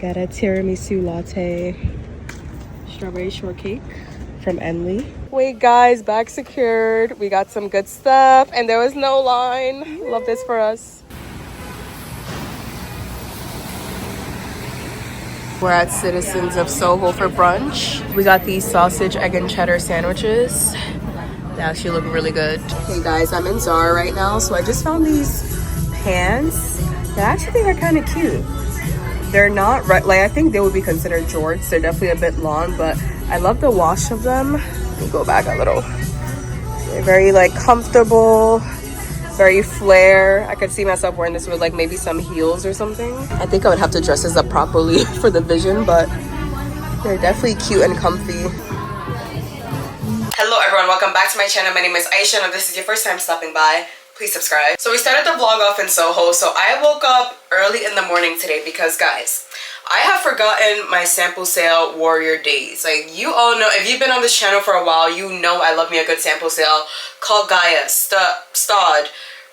got a tiramisu latte, strawberry shortcake from Enly. Wait guys, bag secured. We got some good stuff and there was no line. Love this for us. We're at Citizens of Soho for brunch. We got these sausage, egg, and cheddar sandwiches. They actually look really good. Hey guys, I'm in Zara right now, so I just found these pants that I actually think are kind of cute. They're not right, like I think they would be considered jorts. They're definitely a bit long, but I love the wash of them. Let me go back a little. They're very like comfortable, very flare. I could see myself wearing this with like maybe some heels or something. I think I would have to dress this up properly for the vision, but they're definitely cute and comfy. Hello everyone, welcome back to my channel. My name is Aisha, and if this is your first time stopping by, please subscribe. So we started the vlog off in Soho. So I woke up early in the morning today because guys, I have forgotten my sample sale warrior days. Like you all know, if you've been on this channel for a while, you know I love me a good sample sale called Gaia, Stod,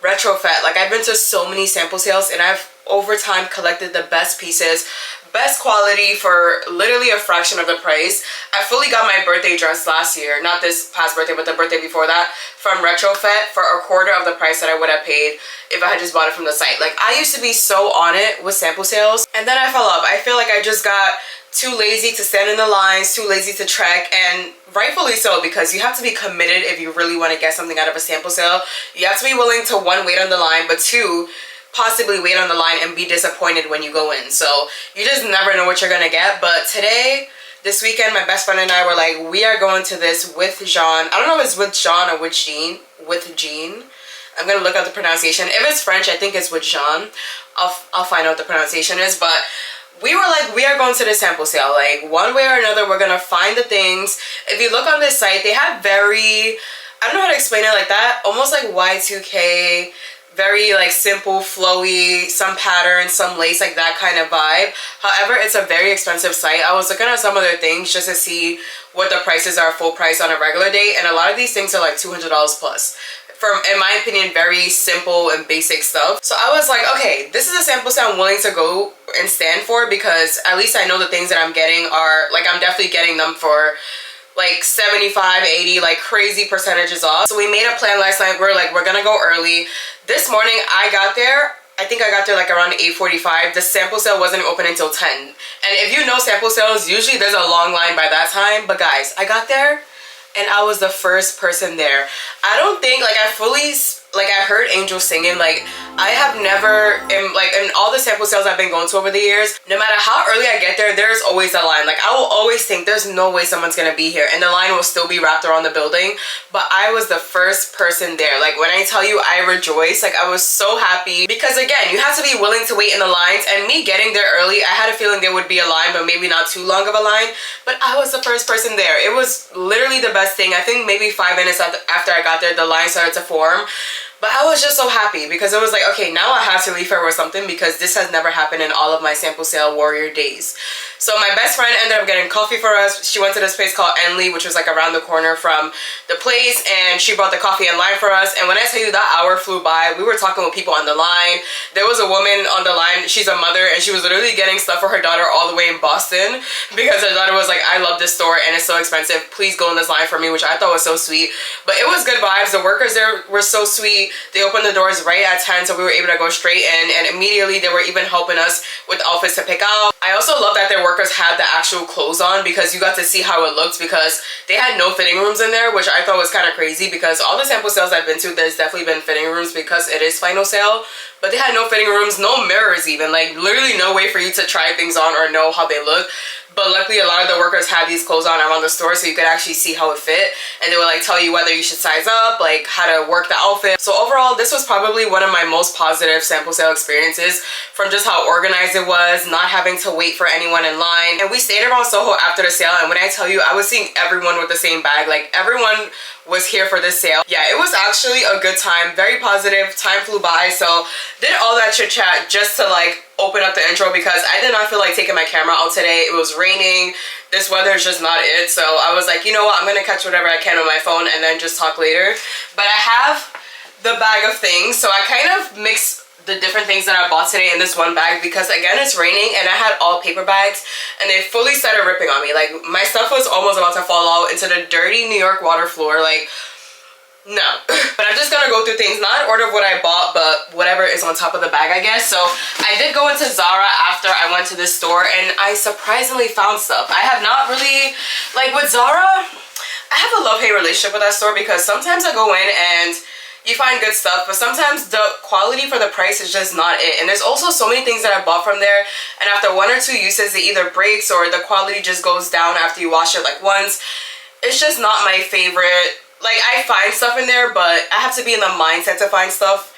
Retrofit. Like I've been to so many sample sales and I've over time collected the best pieces, best quality for literally a fraction of the price. I fully got my birthday dress last year, not this past birthday but the birthday before that, from Retrofit for a quarter of the price that I would have paid if I had just bought it from the site. Like I used to be so on it with sample sales and then I fell off. I feel like I just got too lazy to stand in the lines, too lazy to trek, and rightfully so, because you have to be committed if you really want to get something out of a sample sale. You have to be willing to one, wait on the line, but two, possibly wait on the line and be disappointed when you go in. So you just never know what you're gonna get. But today, this weekend, my best friend and I were like, we are going to this with Jean. I don't know if it's with Jean or with Jean. With Jean. I'm gonna look up the pronunciation. If it's French, I think it's with Jean. I'll find out what the pronunciation is. But we were like, we are going to the sample sale. Like one way or another, we're gonna find the things. If you look on this site, they have very, I don't know how to explain it like that, almost like Y2K, very like simple, flowy, some patterns, some lace, like that kind of vibe. However, it's a very expensive site. I was looking at some of their things just to see what the prices are full price on a regular day, and a lot of these things are like $200 plus. From, in my opinion, very simple and basic stuff. So I was like, okay, this is a sample sale I'm willing to go and stand for, because at least I know the things that I'm getting are, like, I'm definitely getting them for like 75, 80, like crazy percentages off. So we made a plan last night. We're like, we're gonna go early. This morning I got there, I think I got there like around 8:45. The sample sale wasn't open until 10. And if you know sample sales, usually there's a long line by that time. But guys, I got there and I was the first person there. I don't think, like, I heard Angel singing. Like, I have never, in all the sample sales I've been going to over the years, no matter how early I get there, there's always a line. Like, I will always think there's no way someone's gonna be here, and the line will still be wrapped around the building. But I was the first person there. Like, when I tell you I rejoiced, like, I was so happy, because again, you have to be willing to wait in the lines, and me getting there early, I had a feeling there would be a line, but maybe not too long of a line. But I was the first person there. It was literally the best thing. I think maybe 5 minutes after I got there, the line started to form. But I was just so happy, because it was like, okay, now I have to leave her with something, because this has never happened in all of my sample sale warrior days. So my best friend ended up getting coffee for us. She went to this place called Enly, which was like around the corner from the place, and she brought the coffee and lime for us. And when I tell you that hour flew by, we were talking with people on the line. There was a woman on the line, she's a mother, and she was literally getting stuff for her daughter all the way in Boston, because her daughter was like, I love this store and it's so expensive, please go in this line for me, which I thought was so sweet. But it was good vibes. The workers there were so sweet. They opened the doors right at 10, so we were able to go straight in, and immediately they were even helping us with outfits to pick out. I also love that their workers had the actual clothes on, because you got to see how it looked, because they had no fitting rooms in there, which I thought was kind of crazy, because all the sample sales I've been to, there's definitely been fitting rooms because it is final sale, but they had no fitting rooms, no mirrors even, like literally no way for you to try things on or know how they look. But luckily a lot of the workers had these clothes on around the store, so you could actually see how it fit, and they would like tell you whether you should size up, like how to work the outfit. So overall, this was probably one of my most positive sample sale experiences, from just how organized it was, not having to wait for anyone in line. And we stayed around Soho after the sale, and when I tell you, I was seeing everyone with the same bag. Like everyone was here for this sale. Yeah, it was actually a good time, very positive. Time flew by, so did all that chit chat just to like open up the intro, because I did not feel like taking my camera out today. It was raining, this weather is just not it. So I was like, you know what, I'm gonna catch whatever I can on my phone and then just talk later. But I have the bag of things, so I kind of mixed the different things that I bought today in this one bag because again it's raining and I had all paper bags and they fully started ripping on me. Like my stuff was almost about to fall out into the dirty New York water floor. Like no. But I'm just gonna go through things, not in order of what I bought, but whatever is on top of the bag, I guess. So I did go into Zara after I went to this store and I surprisingly found stuff. I have not really, like with Zara, I have a love-hate relationship with that store because sometimes I go in and you find good stuff, but sometimes the quality for the price is just not it. And there's also so many things that I bought from there and after 1 or 2 uses it either breaks or the quality just goes down after you wash it like once. It's just not my favorite. Like I find stuff in there, but I have to be in the mindset to find stuff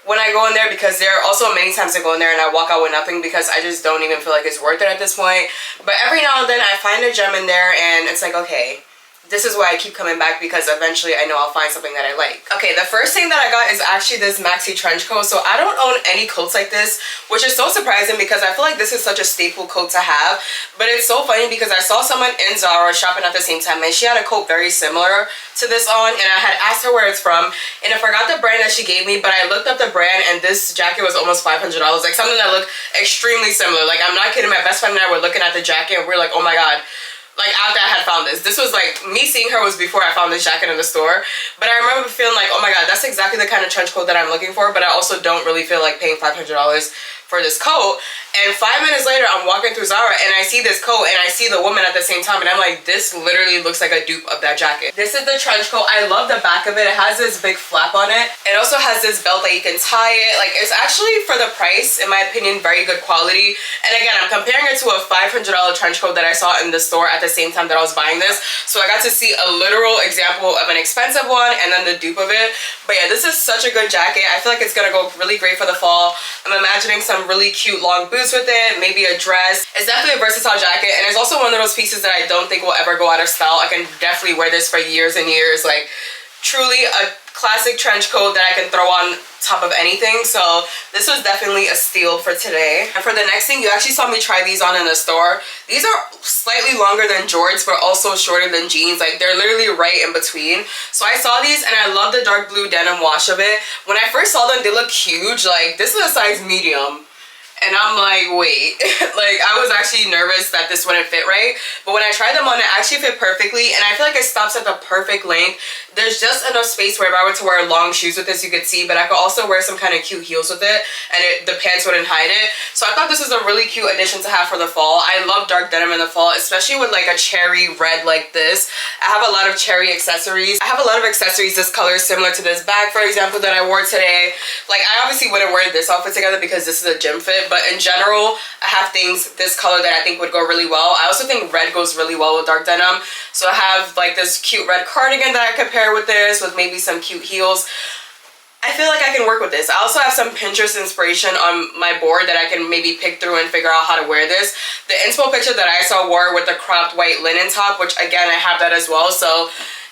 when I go in there because there are also many times I go in there and I walk out with nothing because I just don't even feel like it's worth it at this point. But every now and then I find a gem in there and it's like, okay, this is why I keep coming back because eventually I know I'll find something that I like. Okay, the first thing that I got is actually this maxi trench coat. So I don't own any coats like this, which is so surprising because I feel like this is such a staple coat to have. But it's so funny because I saw someone in Zara shopping at the same time and she had a coat very similar to this on and I had asked her where it's from and I forgot the brand that she gave me, but I looked up the brand and this jacket was almost $500. Like something that looked extremely similar. Like I'm not kidding, my best friend and I were looking at the jacket and we were like, oh my god. Like after I had found this was like, me seeing her was before I found this jacket in the store. But I remember feeling like, oh my god, that's exactly the kind of trench coat that I'm looking for. But I also don't really feel like paying $500 for this coat. And 5 minutes later, I'm walking through Zara and I see this coat and I see the woman at the same time and I'm like, this literally looks like a dupe of that jacket. This is the trench coat. I love the back of it. It has this big flap on it. It also has this belt that you can tie it. Like it's actually, for the price, in my opinion, very good quality. And again, I'm comparing it to a $500 trench coat that I saw in the store at the same time that I was buying this. So I got to see a literal example of an expensive one and then the dupe of it. But yeah, this is such a good jacket. I feel like it's gonna go really great for the fall. I'm imagining some really cute long boots with it, maybe a dress. It's definitely a versatile jacket and it's also one of those pieces that I don't think will ever go out of style. I can definitely wear this for years and years. Like truly a classic trench coat that I can throw on top of anything. So this was definitely a steal for today. And for the next thing, you actually saw me try these on in the store. These are slightly longer than jorts but also shorter than jeans. Like they're literally right in between. So I saw these and I love the dark blue denim wash of it. When I first saw them, they look huge. Like this is a size medium. And I'm like, wait, like I was actually nervous that this wouldn't fit right. But when I tried them on, it actually fit perfectly. And I feel like it stops at the perfect length. There's just enough space where if I were to wear long shoes with this, you could see, but I could also wear some kind of cute heels with it and the pants wouldn't hide it. So I thought this was a really cute addition to have for the fall. I love dark denim in the fall, especially with like a cherry red like this. I have a lot of cherry accessories. I have a lot of accessories this color, similar to this bag, for example, that I wore today. Like I obviously wouldn't wear this outfit together because this is a gym fit, but in general, I have things this color that I think would go really well. I also think red goes really well with dark denim. So I have like this cute red cardigan that I could pair with this with maybe some cute heels. I feel like I can work with this. I also have some Pinterest inspiration on my board that I can maybe pick through and figure out how to wear this. The inspo picture that I saw wore with the cropped white linen top, which again, I have that as well. So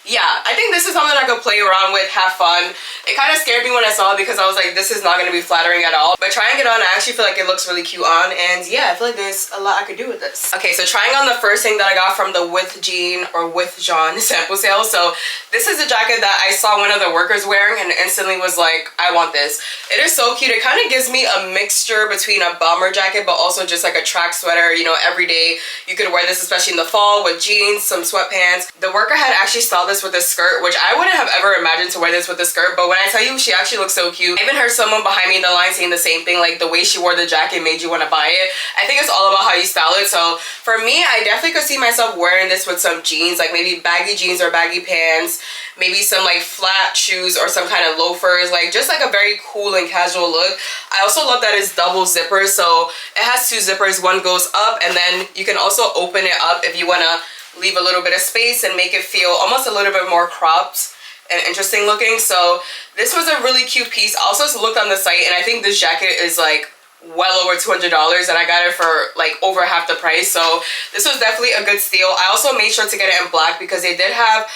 yeah, I think this is something I could play around with, have fun. It kind of scared me when I saw it because I was like, this is not going to be flattering at all. But trying it on, I actually feel like it looks really cute on. And yeah, I feel like there's a lot I could do with this. Okay, so trying on the first thing that I got from the With Jean or With John sample sale. So this is a jacket that I saw one of the workers wearing and instantly was like, I want this. It is so cute. It kind of gives me a mixture between a bomber jacket but also just like a track sweater. You know, every day you could wear this, especially in the fall with jeans, some sweatpants. The worker had actually styled this with a skirt, which I wouldn't have ever imagined to wear this with a skirt, but when I tell you, she actually looks so cute. I even heard someone behind me in the line saying the same thing, like the way she wore the jacket made you want to buy it. I think it's all about how you style it. So for me, I definitely could see myself wearing this with some jeans, like maybe baggy jeans or baggy pants, maybe some like flat shoes or some kind of loafers, like just like a very cool and casual look. I also love that it's double zippers, so it has 2 zippers. One goes up and then you can also open it up if you want to leave a little bit of space and make it feel almost a little bit more cropped and interesting looking. So this was a really cute piece. I also looked on the site and I think this jacket is like well over $200 and I got it for like over half the price. So this was definitely a good steal. I also made sure to get it in black because they did have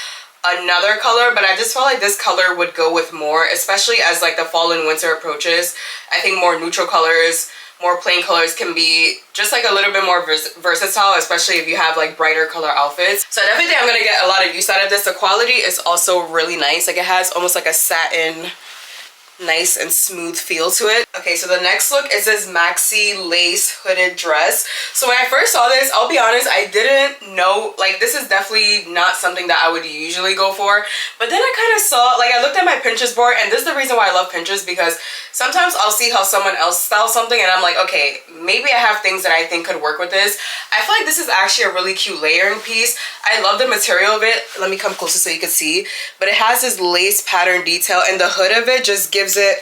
another color, but I just felt like this color would go with more, especially as like the fall and winter approaches. I think more neutral colors, more plain colors can be just like a little bit more versatile, especially if you have like brighter color outfits. So I definitely think I'm gonna get a lot of use out of this. The quality is also really nice. Like it has almost like a satin nice and smooth feel to it. Okay, so the next look is this maxi lace hooded dress. So when I first saw this, I'll be honest, I didn't know, like, this is definitely not something that I would usually go for. But then I kind of saw, like, I looked at my Pinterest board, and this is the reason why I love Pinterest, because sometimes I'll see how someone else styles something and I'm like, okay, maybe I have things that I think could work with this. I feel like this is actually a really cute layering piece. I love the material of it. Let me come closer so you can see. But it has this lace pattern detail, and the hood of it just gives it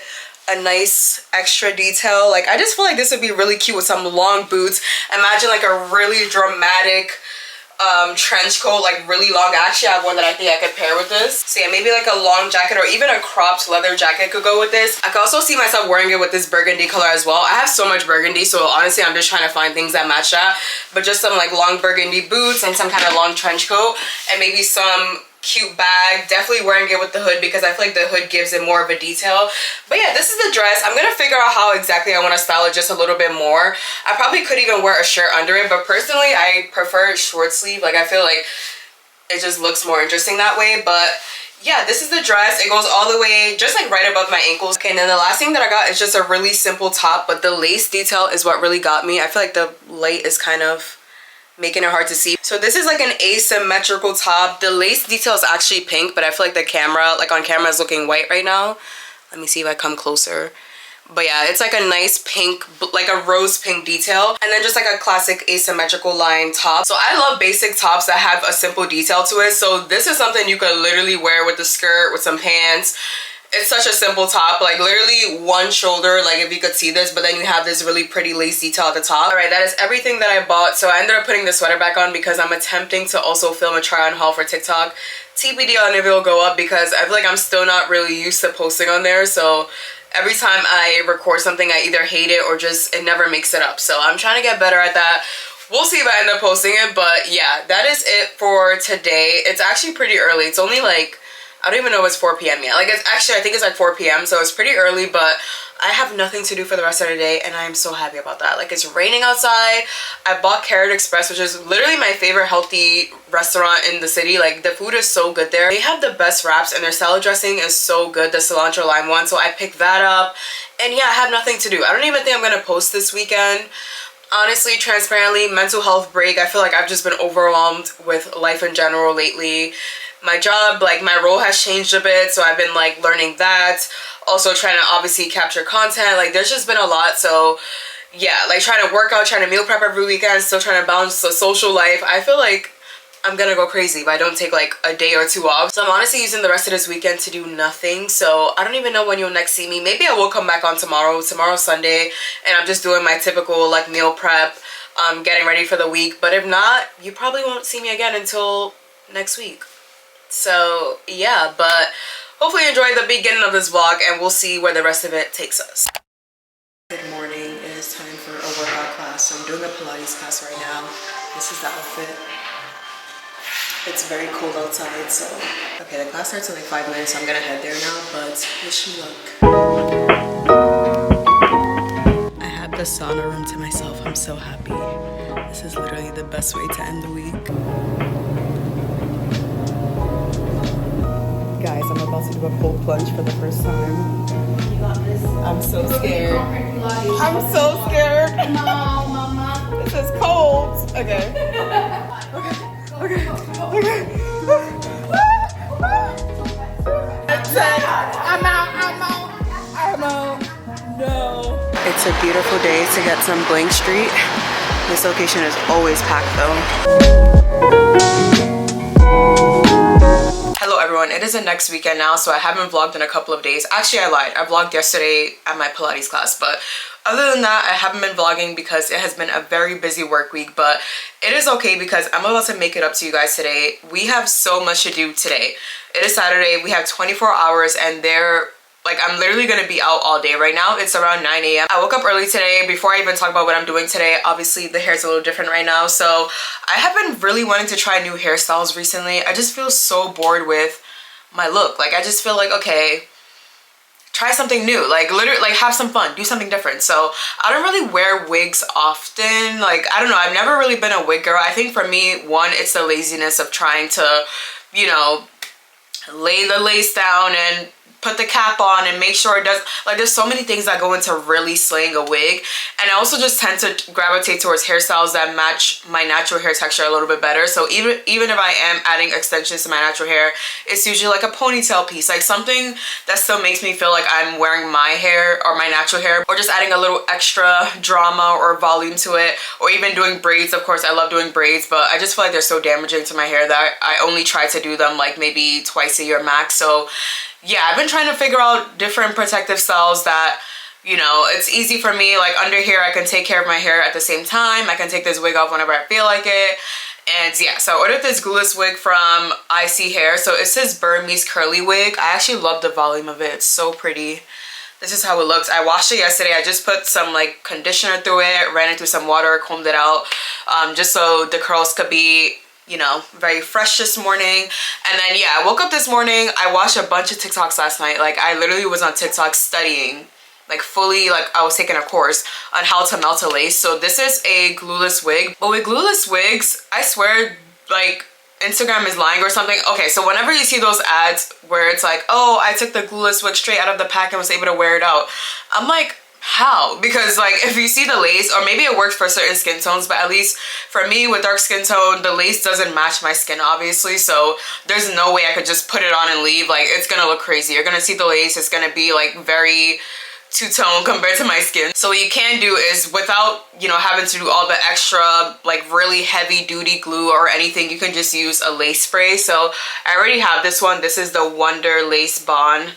a nice extra detail. Like, I just feel like this would be really cute with some long boots. Imagine like a really dramatic trench coat, like really long. Actually, I have one that I think I could pair with this. So yeah, maybe like a long jacket or even a cropped leather jacket could go with this. I could also see myself wearing it with this burgundy color as well. I have so much burgundy, so honestly I'm just trying to find things that match that. But just some like long burgundy boots and some kind of long trench coat and maybe some cute bag. Definitely wearing it with the hood because I feel like the hood gives it more of a detail. But yeah, this is the dress. I'm gonna figure out how exactly I want to style it just a little bit more. I probably could even wear a shirt under it, but personally I prefer short sleeve. Like, I feel like it just looks more interesting that way. But yeah, this is the dress. It goes all the way just like right above my ankles. Okay, and then the last thing that I got is just a really simple top, but the lace detail is what really got me. I feel like the light is kind of making it hard to see. So this is like an asymmetrical top. The lace detail is actually pink, but I feel like the camera, like on camera, is looking white right now. Let me see if I come closer. But yeah, it's like a nice pink, like a rose pink detail, and then just like a classic asymmetrical line top. So I love basic tops that have a simple detail to it. So this is something you could literally wear with the skirt, with some pants. It's such a simple top, like literally one shoulder, like if you could see this, but then you have this really pretty lace detail at the top. All right, that is everything that I bought. So I ended up putting the sweater back on because I'm attempting to also film a try on haul for TikTok. TBD on if it'll go up because I feel like I'm still not really used to posting on there. So every time I record something, I either hate it or just it never makes it up. So I'm trying to get better at that. We'll see if I end up posting it, but yeah, that is it for today. It's actually pretty early. It's only like, I don't even know if it's 4 p.m. yet. Like, it's actually, I think it's like 4 p.m. So it's pretty early, but I have nothing to do for the rest of the day and I am so happy about that. Like, it's raining outside. I bought Carrot Express, which is literally my favorite healthy restaurant in the city. Like, the food is so good there. They have the best wraps and their salad dressing is so good, the cilantro lime one. So I picked that up. And yeah, I have nothing to do. I don't even think I'm gonna post this weekend. Honestly, transparently, mental health break. I feel like I've just been overwhelmed with life in general lately. My job, like my role has changed a bit, so I've been like learning that. Also trying to obviously capture content. Like, there's just been a lot. So yeah, like trying to work out, trying to meal prep every weekend, still trying to balance the social life. I feel like I'm gonna go crazy if I don't take like a day or two off. So I'm honestly using the rest of this weekend to do nothing. So I don't even know when you'll next see me. Maybe I will come back on tomorrow. Tomorrow's Sunday and I'm just doing my typical like meal prep, getting ready for the week. But if not, you probably won't see me again until next week. So yeah, but hopefully you enjoyed the beginning of this vlog and we'll see where the rest of it takes us. Good morning. It is time for a workout class. So I'm doing a Pilates class right now. This is the outfit. It's very cold outside, so okay, the class starts in like 5 minutes, so I'm gonna head there now, but wish me luck. I had the sauna room to myself. I'm so happy. This is literally the best way to end the week. Guys, I'm about to do a cold plunge for the first time. You got this. I'm so scared. I'm so scared. Mama. This is cold. Okay. Okay. I'm out. No. It's a beautiful day to get some Blank Street. This location is always packed though. Hello everyone, it is the next weekend now, so I haven't vlogged in a couple of days. Actually, I lied. I vlogged yesterday at my Pilates class, but other than that, I haven't been vlogging because it has been a very busy work week, but it is okay because I'm about to make it up to you guys today. We have so much to do today. It is Saturday. We have 24 hours and I'm literally going to be out all day right now. It's around 9 a.m. I woke up early today. Before I even talk about what I'm doing today, obviously the hair is a little different right now. So I have been really wanting to try new hairstyles recently. I just feel so bored with my look. Like, I just feel like, okay, try something new. Like, literally, like, have some fun. Do something different. So I don't really wear wigs often. Like, I don't know. I've never really been a wig girl. I think for me, one, it's the laziness of trying to, you know, lay the lace down and put the cap on and make sure it does, like there's so many things that go into really slaying a wig. And I also just tend to gravitate towards hairstyles that match my natural hair texture a little bit better. So even if I am adding extensions to my natural hair, it's usually like a ponytail piece, like something that still makes me feel like I'm wearing my hair or my natural hair, or just adding a little extra drama or volume to it, or even doing braids. Of course I love doing braids, but I just feel like they're so damaging to my hair that I only try to do them like maybe twice a year max. So yeah, I've been trying to figure out different protective styles that, you know, it's easy for me. Like under here, I can take care of my hair at the same time. I can take this wig off whenever I feel like it. And yeah, so I ordered this glueless wig from IC Hair. So it's this Burmese curly wig. I actually love the volume of it. It's so pretty. This is how it looks. I washed it yesterday. I just put some like conditioner through it, ran it through some water, combed it out, just so the curls could be, you know, very fresh this morning. And then yeah, I woke up this morning. I watched a bunch of TikToks last night. Like I literally was on TikTok studying, like fully, like I was taking a course on how to melt a lace. So this is a glueless wig, but with glueless wigs, I swear, like Instagram is lying or something. Okay, so whenever you see those ads where it's like, oh, I took the glueless wig straight out of the pack and was able to wear it out, I'm like, how? Because like if you see the lace, or maybe it works for certain skin tones, but at least for me with dark skin tone, the lace doesn't match my skin obviously, so there's no way I could just put it on and leave. Like it's gonna look crazy. You're gonna see the lace, it's gonna be like very two-tone compared to my skin. So what you can do is, without, you know, having to do all the extra like really heavy duty glue or anything, you can just use a lace spray. So I already have this one. This is the Wonder Lace Bond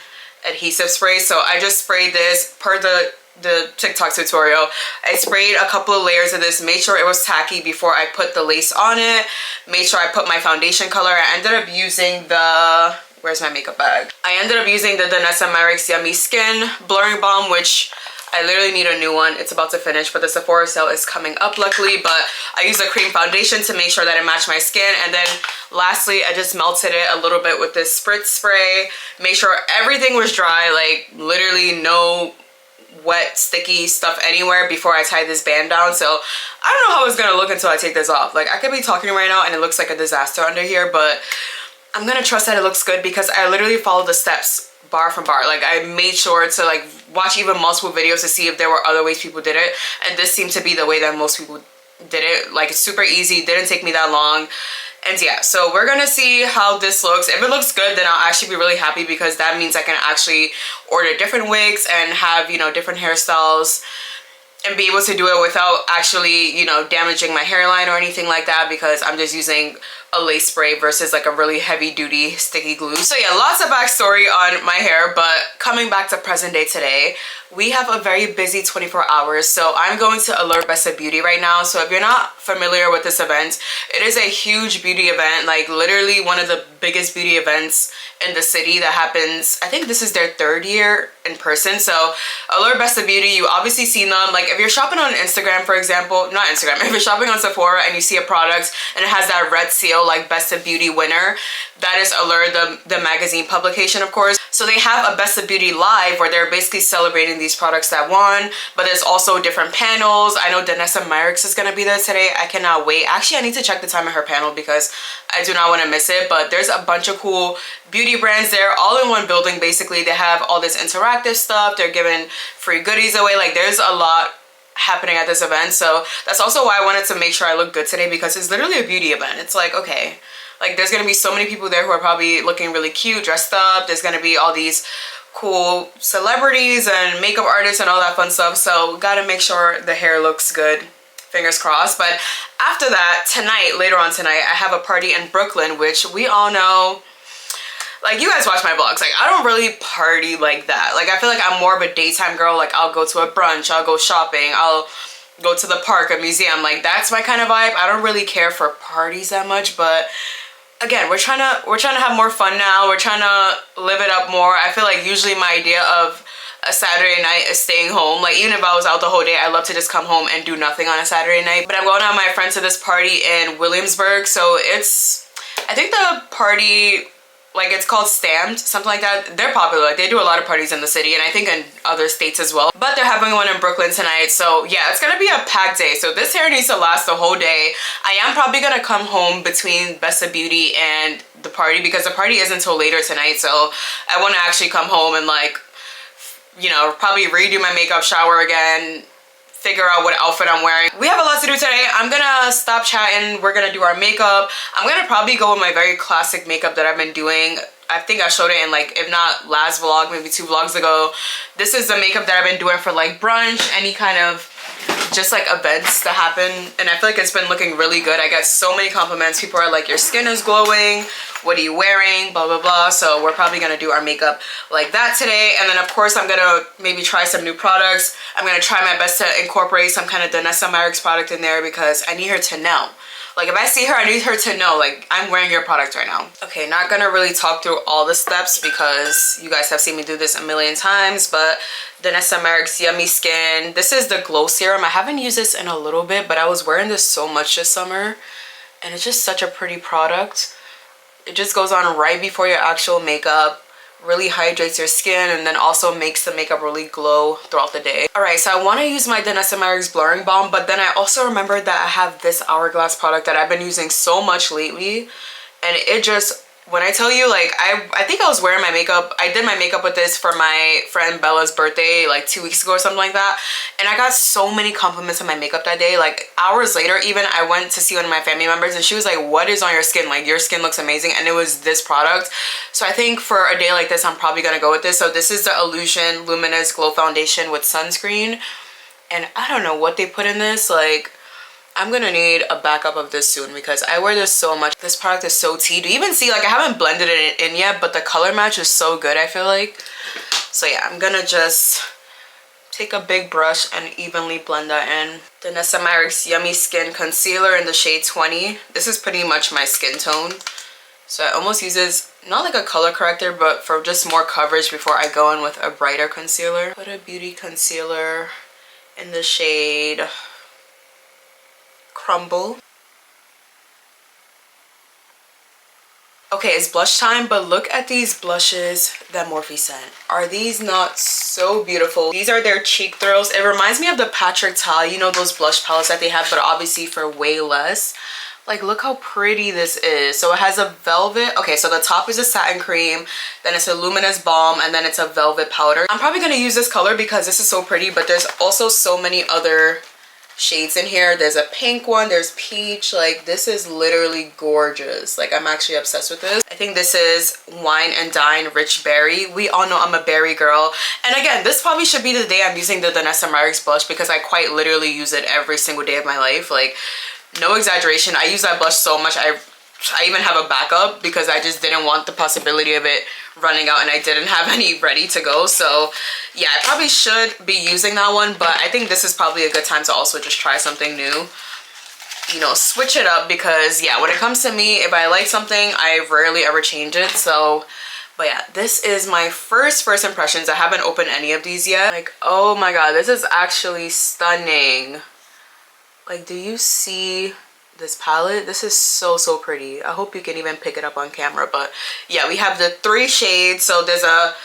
adhesive spray. So I just sprayed this per the TikTok tutorial. I sprayed a couple of layers of this, made sure it was tacky before I put the lace on it, made sure I put my foundation color. I ended up using the, where's my makeup bag? I ended up using the Danessa Myricks Yummy Skin Blurring Balm, which I literally need a new one. It's about to finish, but the Sephora sale is coming up luckily. But I used a cream foundation to make sure that it matched my skin. And then lastly, I just melted it a little bit with this spritz spray. Made sure everything was dry, like literally no wet sticky stuff anywhere before I tie this band down. So I don't know how it's gonna look until I take this off. Like I could be talking right now and it looks like a disaster under here, but I'm gonna trust that it looks good because I literally followed the steps bar for bar. Like I made sure to like watch even multiple videos to see if there were other ways people did it, and this seemed to be the way that most people did it. Like it's super easy, didn't take me that long. And yeah, so we're gonna see how this looks. If it looks good, then I'll actually be really happy because that means I can actually order different wigs and have, you know, different hairstyles and be able to do it without actually, you know, damaging my hairline or anything like that, because I'm just using a lace spray versus like a really heavy duty sticky glue. So yeah, lots of backstory on my hair, but coming back to present day today, we have a very busy 24 hours. So I'm going to Allure Best of Beauty right now. So if you're not familiar with this event, it is a huge beauty event, like literally one of the biggest beauty events in the city that happens. I think this is their 3rd year in person. So Allure Best of Beauty, you obviously seen them. Like if you're shopping on Instagram, for example, not Instagram, if you're shopping on Sephora and you see a product and it has that red seal like Best of Beauty winner, that is Allure, the magazine publication, of course. So they have a Best of Beauty live where they're basically celebrating these products that won, but there's also different panels. I know Danessa Myricks is gonna be there today. I cannot wait. Actually, I need to check the time of her panel because I do not want to miss it, but there's a bunch of cool beauty brands there all in one building. Basically, they have all this interactive stuff. They're giving free goodies away. Like there's a lot happening at this event. So that's also why I wanted to make sure I look good today, because it's literally a beauty event. It's like, okay, like there's gonna be so many people there who are probably looking really cute, dressed up. There's gonna be all these cool celebrities and makeup artists and all that fun stuff. So gotta make sure the hair looks good. Fingers crossed. But after that, tonight, later on tonight, I have a party in Brooklyn, which we all know, like you guys watch my vlogs, like I don't really party like that. Like I feel like I'm more of a daytime girl. Like I'll go to a brunch, I'll go shopping, I'll go to the park, a museum. Like that's my kind of vibe. I don't really care for parties that much, but again, we're trying to have more fun now. We're trying to live it up more. I feel like usually my idea of a Saturday night is staying home. Like even if I was out the whole day, I love to just come home and do nothing on a Saturday night. But I'm going out with my friends to this party in Williamsburg. So it's, I think the party like it's called Stamped, something like that. They're popular, like they do a lot of parties in the city and I think in other states as well, but they're having one in Brooklyn tonight. So yeah, it's gonna be a packed day. So this hair needs to last the whole day. I am probably gonna come home between Best of Beauty and the party because the party isn't until later tonight. So I want to actually come home and like, you know, probably redo my makeup, shower again, figure out what outfit I'm wearing. We have a lot to do today. I'm gonna stop chatting. We're gonna do our makeup. I'm gonna probably go with my very classic makeup that I've been doing. I think I showed it in like, if not last vlog, maybe 2 vlogs ago. This is the makeup that I've been doing for like brunch, any kind of just like events that happen, and I feel like it's been looking really good. I get so many compliments. People are like, your skin is glowing, what are you wearing, blah blah blah. So we're probably gonna do our makeup like that today, and then of course I'm gonna maybe try some new products. I'm gonna try my best to incorporate some kind of Danessa Myricks product in there because I need her to know. Like if I see her, I need her to know like I'm wearing your product right now. Okay, not gonna really talk through all the steps because you guys have seen me do this a million times, but Danessa Myricks Yummy Skin. This is the glow serum. I haven't used this in a little bit, but I was wearing this so much this summer and it's just such a pretty product. It just goes on right before your actual makeup, really hydrates your skin, and then also makes the makeup really glow throughout the day. All right, so I want to use my Danessa Myricks blurring balm, but then I also remembered that I have this Hourglass product that I've been using so much lately, and it just, when I tell you, like I think I was wearing my makeup, I did my makeup with this for my friend Bella's birthday like 2 weeks ago or something like that, and I got so many compliments on my makeup that day. Like hours later even, I went to see one of my family members and she was like, what is on your skin? Like your skin looks amazing. And it was this product. So I think for a day like this, I'm probably gonna go with this. So this is the Illusion Luminous Glow Foundation with sunscreen, and I don't know what they put in this. Like I'm gonna need a backup of this soon because I wear this so much. This product is so tea. Do you even see, like I haven't blended it in yet, but the color match is so good, I feel like. So yeah, I'm gonna just take a big brush and evenly blend that in. Danessa Myricks Yummy Skin Concealer in the shade 20. This is pretty much my skin tone. So I almost use this, not like a color corrector, but for just more coverage before I go in with a brighter concealer. Put a beauty concealer in the shade Crumble. Okay, it's blush time, but look at these blushes that Morphe sent. Are these not so beautiful? These are their cheek thrills. It reminds me of the Patrick Ta, you know, those blush palettes that they have, but obviously for way less. Like look how pretty this is. So it has a velvet, okay, so the top is a satin cream, then it's a luminous balm, and then it's a velvet powder. I'm probably gonna use this color because this is so pretty, but there's also so many other shades in here. There's a pink one, there's peach. Like this is literally gorgeous. Like I'm actually obsessed with this. I think this is Wine and Dine Rich Berry. We all know I'm a berry girl, and again, this probably should be the day I'm using the Danessa Myricks blush because I quite literally use it every single day of my life. Like no exaggeration, I use that blush so much. I even have a backup because I just didn't want the possibility of it running out and I didn't have any ready to go. So yeah, I probably should be using that one, but I think this is probably a good time to also just try something new, you know, switch it up, because yeah, when it comes to me, if I like something, I rarely ever change it. So but yeah, this is my first impressions. I haven't opened any of these yet. Like oh my god, this is actually stunning. Like do you see this palette? This is so pretty. I hope you can even pick it up on camera. But yeah, we have the 3 shades. So there's a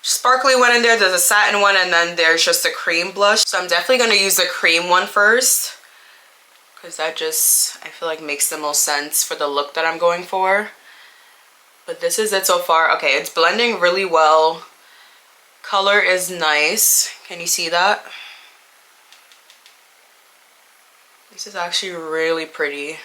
sparkly one in there, there's a satin one, and then there's just a cream blush. So I'm definitely going to use the cream one first because that just, I feel like makes the most sense for the look that I'm going for. But this is it so far. Okay, it's blending really well. Color is nice. Can you see that? This is actually really pretty.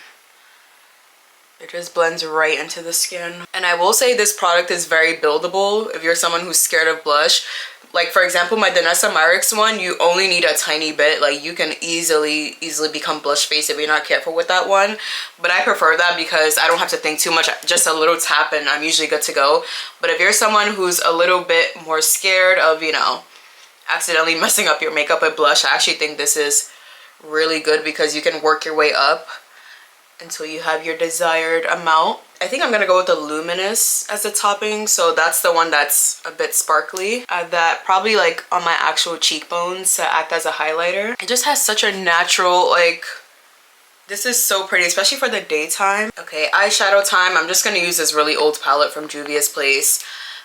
It just blends right into the skin. And I will say this product is very buildable if you're someone who's scared of blush. Like for example, my Danessa Myricks one, you only need a tiny bit. Like you can easily become blush face if you're not careful with that one. But I prefer that because I don't have to think too much. Just a little tap and I'm usually good to go. But if you're someone who's a little bit more scared of, you know, accidentally messing up your makeup with blush, I actually think this is really good because you can work your way up until you have your desired amount. I think I'm gonna go with the Luminous as the topping. So that's the one that's a bit sparkly. I have that probably like on my actual cheekbones to act as a highlighter. It just has such a natural, like, This is so pretty, especially for the daytime. Okay, eyeshadow time. I'm just gonna use this really old palette from Juvia's Place.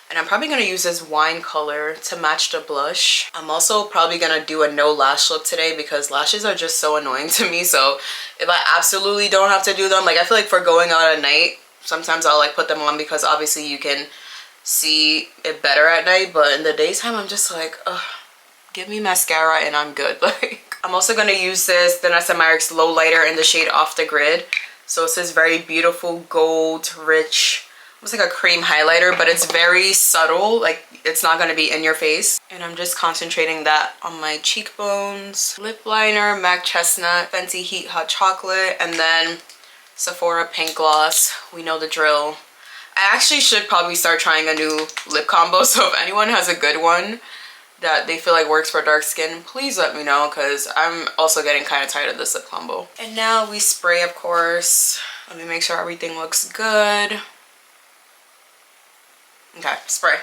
And I'm probably gonna use this wine color to match the blush. I'm also probably gonna do a no lash look today because lashes are just so annoying to me. So if I absolutely don't have to do them, like I feel like for going out at night, sometimes I'll like put them on because obviously you can see it better at night. But in the daytime, I'm just like, ugh, give me mascara and I'm good. Like, I'm also gonna use this Vanessa Meyrick's Low Lighter in the shade Off the Grid. So it's this very beautiful gold, rich, it's like a cream highlighter, but it's very subtle. Like it's not going to be in your face. And I'm just concentrating that on my cheekbones. Lip liner, MAC Chestnut, Fenty Heat Hot Chocolate, and then Sephora Pink Gloss. We know the drill. I actually should probably start trying a new lip combo. So if anyone has a good one that they feel like works for dark skin, please let me know because I'm also getting kind of tired of this lip combo. And now we spray, of course. Let me make sure everything looks good. Okay, spray.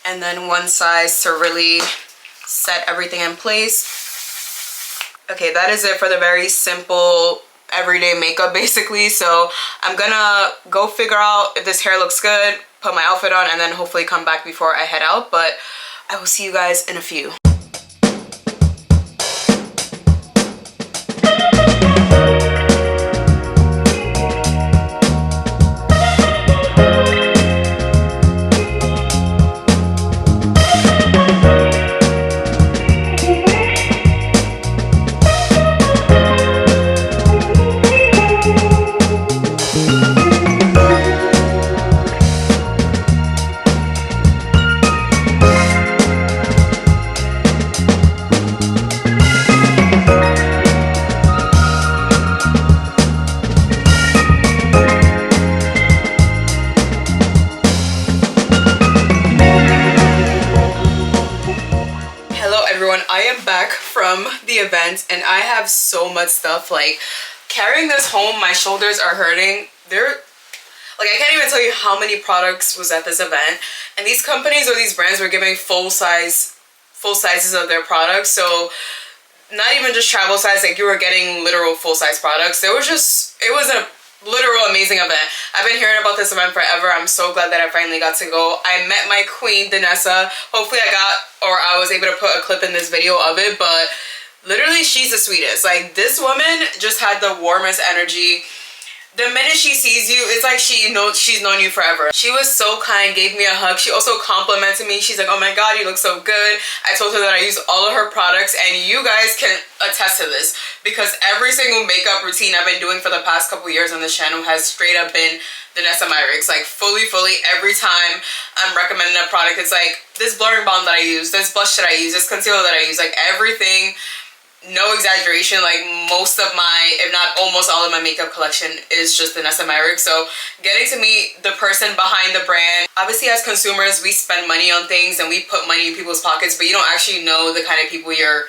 And then one size to really set everything in place. Okay, that is it for the very simple everyday makeup basically. So I'm gonna go figure out if this hair looks good, put my outfit on, and then hopefully come back before I head out. But I will see you guys in a few. From the event and I have so much stuff. Like carrying this home, my shoulders are hurting. They're like, I can't even tell you how many products was at this event, and these companies or these brands were giving full sizes of their products. So not even just travel size, like you were getting literal full-size products. It was a literal amazing event. I've been hearing about this event forever. I'm so glad that I finally got to go. I met my queen, Danessa. Hopefully I was able to put a clip in this video of it, but literally she's the sweetest. Like this woman just had the warmest energy. The minute she sees you, it's like she's known you forever. She was so kind, gave me a hug. She also complimented me. She's like, oh my God, you look so good. I told her that I use all of her products, and you guys can attest to this because every single makeup routine I've been doing for the past couple years on this channel has straight up been Vanessa Meyrick's. Like fully, every time I'm recommending a product, it's like this blurring balm that I use, this blush that I use, this concealer that I use, like everything. No exaggeration, like most of my, if not almost all of my makeup collection is just Vanessa Meyrick. So getting to meet the person behind the brand, obviously as consumers we spend money on things and we put money in people's pockets, but you don't actually know the kind of people you're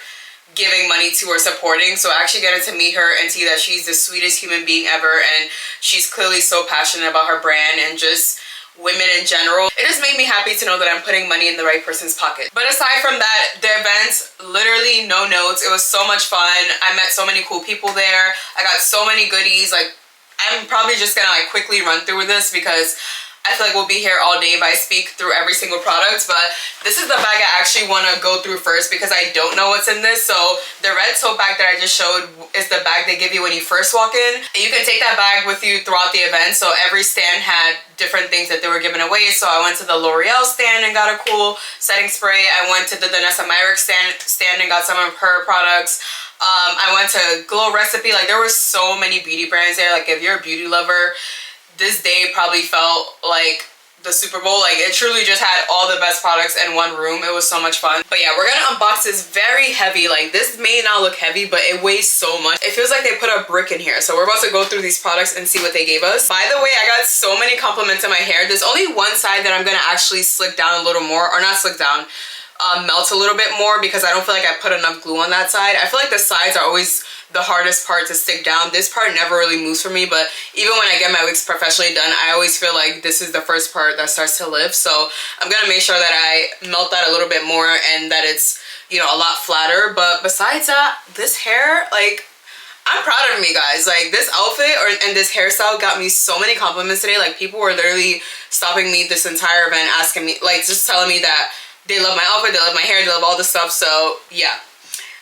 giving money to or supporting. So actually getting to meet her and see that she's the sweetest human being ever, and she's clearly so passionate about her brand and just women in general. It just made me happy to know that I'm putting money in the right person's pocket. But aside from that, the event, literally no notes. It was so much fun. I met so many cool people there. I got so many goodies. Like I'm probably just gonna like quickly run through this because I feel like we'll be here all day if I speak through every single product. But this is the bag I actually want to go through first because I don't know what's in this. So the red tote bag that I just showed is the bag they give you when you first walk in. And you can take that bag with you throughout the event. So every stand had different things that they were giving away. So I went to the L'Oreal stand and got a cool setting spray. I went to the Vanessa Meyrick stand and got some of her products. I went to Glow Recipe. Like there were so many beauty brands there. Like if you're a beauty lover, this day probably felt like the Super Bowl. Like it truly just had all the best products in one room. It was so much fun. But yeah, we're gonna unbox this very heavy. Like this may not look heavy, but it weighs so much. It feels like they put a brick in here. So we're about to go through these products and see what they gave us. By the way, I got so many compliments on my hair. There's only one side that I'm gonna actually slick down a little more, or not slick down, melt a little bit more because I don't feel like I put enough glue on that side. I feel like the sides are always the hardest part to stick down. This part never really moves for me, but even when I get my wigs professionally done, I always feel like this is the first part that starts to lift. So I'm gonna make sure that I melt that a little bit more and that it's, you know, a lot flatter. But besides that, this hair, like, I'm proud of me, guys. Like, this outfit and this hairstyle got me so many compliments today. Like, people were literally stopping me this entire event, asking me, like, just telling me that they love my outfit, they love my hair, they love all this stuff. So yeah,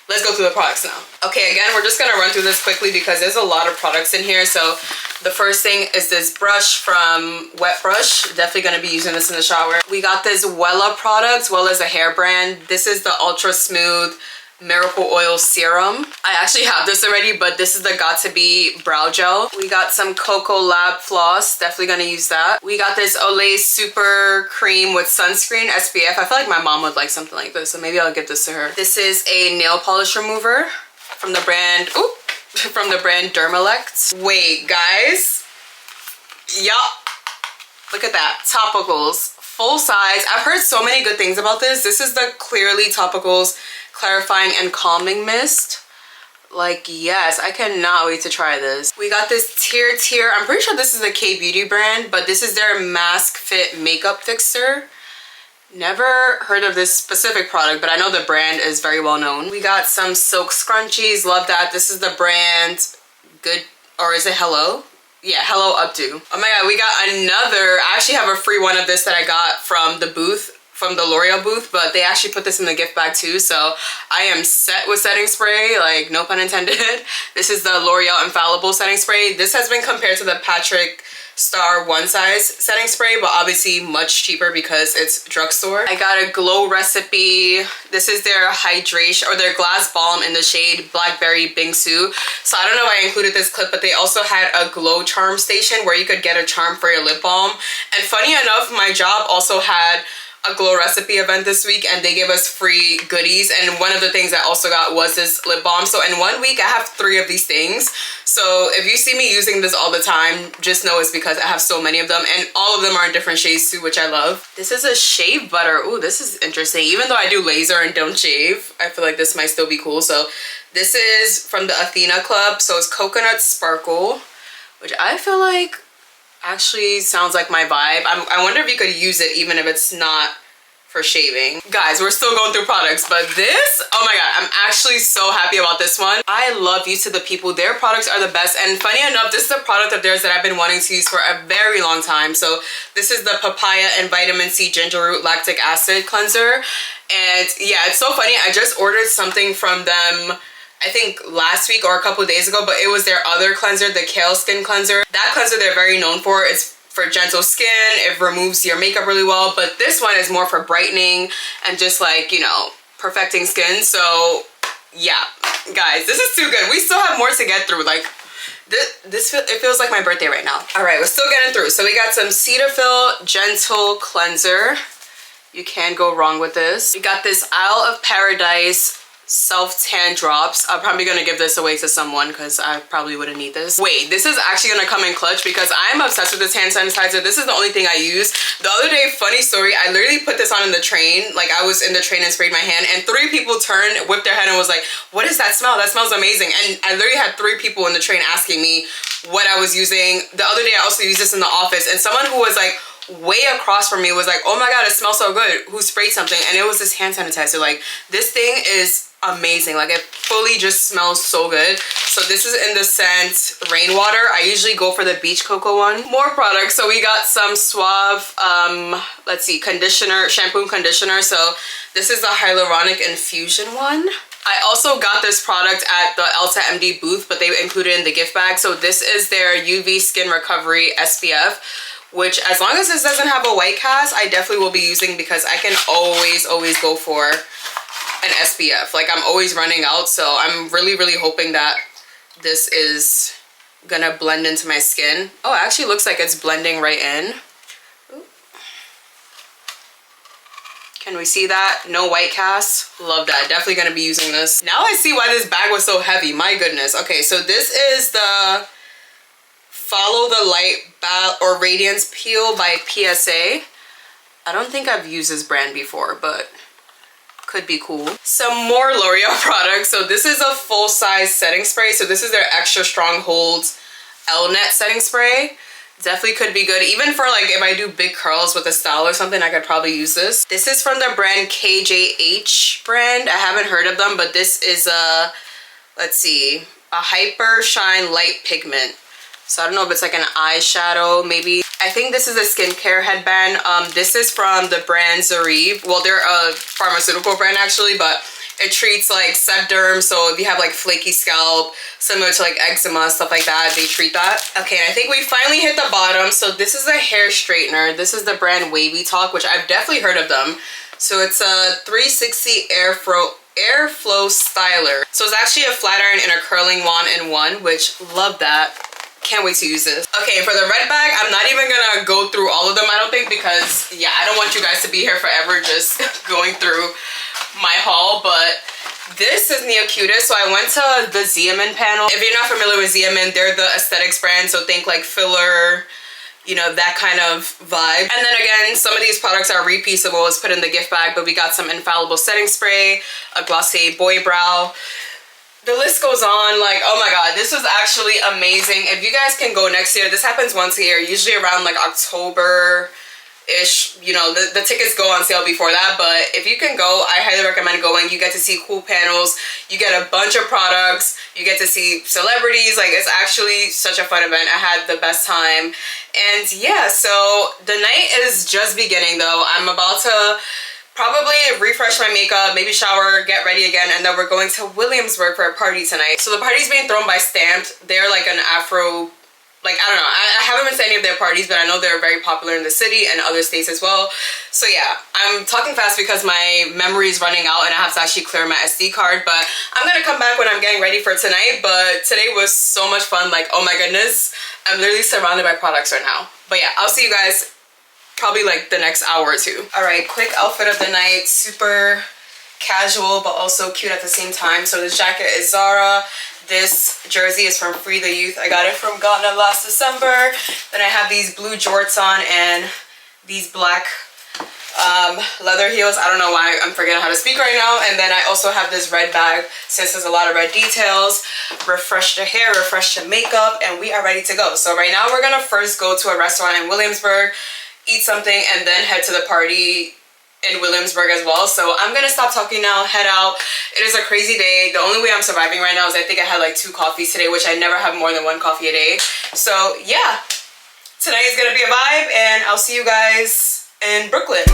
let's go through the products now. Okay, again, we're just gonna run through this quickly because there's a lot of products in here. So the first thing is this brush from Wet Brush. Definitely gonna be using this in the shower. We got this Wella product, Wella is a hair brand. This is the Ultra Smooth Miracle Oil Serum. I actually have this already, but this is the Got To Be Brow Gel. We got some Cocoa Lab Floss. Definitely gonna use that. We got this Olay Super Cream with sunscreen, SPF. I feel like my mom would like something like this, so maybe I'll give this to her. This is a nail polish remover from the brand, Dermalect. Wait, guys. Yup. Look at that. Topicals. Full size. I've heard so many good things about this. This is the Clearly Topicals Clarifying and Calming Mist. Like, yes, I cannot wait to try this. We got this Tier. I'm pretty sure this is a K-Beauty brand, but this is their Mask Fit Makeup Fixer. Never heard of this specific product, but I know the brand is very well known. We got some Silk Scrunchies. Love that. This is the brand Good, or is it Hello? Yeah, Hello Updo. Oh my god, we got another. I actually have a free one of this that I got from the booth, from the L'Oreal booth, but they actually put this in the gift bag too, so I am set with setting spray, like, no pun intended. This is the L'Oreal Infallible setting spray. This has been compared to the Patrick Star One Size setting spray, but obviously much cheaper because it's drugstore. I got a Glow Recipe. This is their hydration, or their glass balm in the shade Blackberry Bingsu. So I don't know if I included this clip, but they also had a Glow Charm station where you could get a charm for your lip balm. And funny enough, my job also had a Glow Recipe event this week, and they gave us free goodies, and one of the things I also got was this lip balm. So in 1 week I have 3 of these things. So if you see me using this all the time, just know it's because I have so many of them, and all of them are in different shades too, which I love. This is a shave butter. Ooh, this is interesting. Even though I do laser and don't shave, I feel like this might still be cool. So this is from the Athena Club. So it's Coconut Sparkle, which I feel like actually sounds like my vibe. I wonder if you could use it even if it's not for shaving. Guys, we're still going through products, but this, oh my god, I'm actually so happy about this one. I love Youth to the People. Their products are the best, and funny enough, this is a product of theirs that I've been wanting to use for a very long time. So this is the Papaya and Vitamin C Ginger Root Lactic Acid Cleanser, and yeah, it's so funny. I just ordered something from them, I think last week or a couple days ago, but it was their other cleanser, the Kale Skin Cleanser. That cleanser they're very known for. It's for gentle skin, it removes your makeup really well, but this one is more for brightening and just, like, you know, perfecting skin. So yeah, guys, this is too good. We still have more to get through. Like, it feels like my birthday right now. All right, we're still getting through. So we got some Cetaphil Gentle Cleanser. You can't go wrong with this. We got this Isle of Paradise self-tan drops. I'm probably gonna give this away to someone because I probably wouldn't need this. Wait, this is actually gonna come in clutch because I'm obsessed with this hand sanitizer. This is the only thing I use. The other day, funny story, I literally put this on in the train. Like, I was in the train and sprayed my hand, and 3 people turned, whipped their head, and was like, what is that smell? That smells amazing. And I literally had 3 people in the train asking me what I was using. The other day, I also used this in the office, and someone who was like way across from me was like, oh my god, it smells so good. Who sprayed something? And it was this hand sanitizer. Like, this thing is amazing. Like, it fully just smells so good. So this is in the scent Rainwater. I usually go for the Beach Cocoa one. More products. So we got some Suave, let's see, conditioner, shampoo and conditioner. So this is the Hyaluronic Infusion one. I also got this product at the Elta MD booth, but they included it in the gift bag. So this is their UV Skin Recovery SPF, which, as long as this doesn't have a white cast, I definitely will be using because I can always go for an SPF. Like, I'm always running out, so I'm really hoping that this is gonna blend into my skin. Oh, it actually looks like it's blending right in. Ooh. Can we see that? No white cast. Love that. Definitely gonna be using this. Now I see why this bag was so heavy. My goodness. Okay, so this is the Follow the Light or Radiance Peel by PSA. I don't think I've used this brand before, but could be cool. Some more L'Oreal products. So this is a full-size setting spray. So this is their Extra Strong Holds L-Net setting spray. Definitely could be good. Even for, like, if I do big curls with a style or something, I could probably use this. This is from the brand KJH brand. I haven't heard of them, but this is a, let's see, a Hyper Shine Light Pigment. So I don't know if it's like an eyeshadow, maybe. I think this is a skincare headband. This is from the brand Zarif. Well, they're a pharmaceutical brand actually, but it treats like sebderm. So if you have like flaky scalp, similar to like eczema, stuff like that, they treat that. Okay, and I think we finally hit the bottom. So this is a hair straightener. This is the brand Wavy Talk, which I've definitely heard of them. So it's a 360 airflow styler. So it's actually a flat iron and a curling wand in one, which love that. Can't wait to use this. Okay, for the red bag, I'm not even gonna go through all of them, I don't think, because yeah, I don't want you guys to be here forever just going through my haul. But this is Neo Cutest. So I went to the Xiamen panel. If you're not familiar with Xiamen, they're the aesthetics brand, so think like filler, you know, that kind of vibe. And then again, some of these products are repieceable. It's put in the gift bag, but we got some infallible setting spray, a Glossier boy brow. The list goes on. Like, oh my god, this was actually amazing. If you guys can go next year, this happens once a year, usually around like October-ish. You know, the tickets go on sale before that, but if you can go, I highly recommend going. You get to see cool panels, you get a bunch of products, you get to see celebrities. Like, it's actually such a fun event. I had the best time. And yeah, so the night is just beginning though. I'm about to probably refresh my makeup, maybe shower, get ready again, and then we're going to Williamsburg for a party tonight. So the party's being thrown by Stamped. They're like an Afro, like, I don't know, I haven't been to any of their parties, but I know they're very popular in the city and other states as well. So yeah, I'm talking fast because my memory is running out and I have to actually clear my SD card, but I'm gonna come back when I'm getting ready for tonight. But today was so much fun. Like, oh my goodness, I'm literally surrounded by products right now. But yeah, I'll see you guys probably like the next hour or two. All right, quick outfit of the night. Super casual, but also cute at the same time. So this jacket is Zara. This jersey is from Free the Youth. I got it from Ghana last December. Then I have these blue jorts on and these black leather heels. I don't know why I'm forgetting how to speak right now. And then I also have this red bag, since there's a lot of red details. Refresh the hair, refresh the makeup, and we are ready to go. So right now we're gonna first go to a restaurant in Williamsburg, eat something, and then head to the party in Williamsburg as well. So I'm gonna stop talking now, head out. It is a crazy day. The only way I'm surviving right now is I think I had like 2 coffees today, which I never have more than 1 coffee a day. So yeah, tonight is gonna be a vibe, and I'll see you guys in Brooklyn.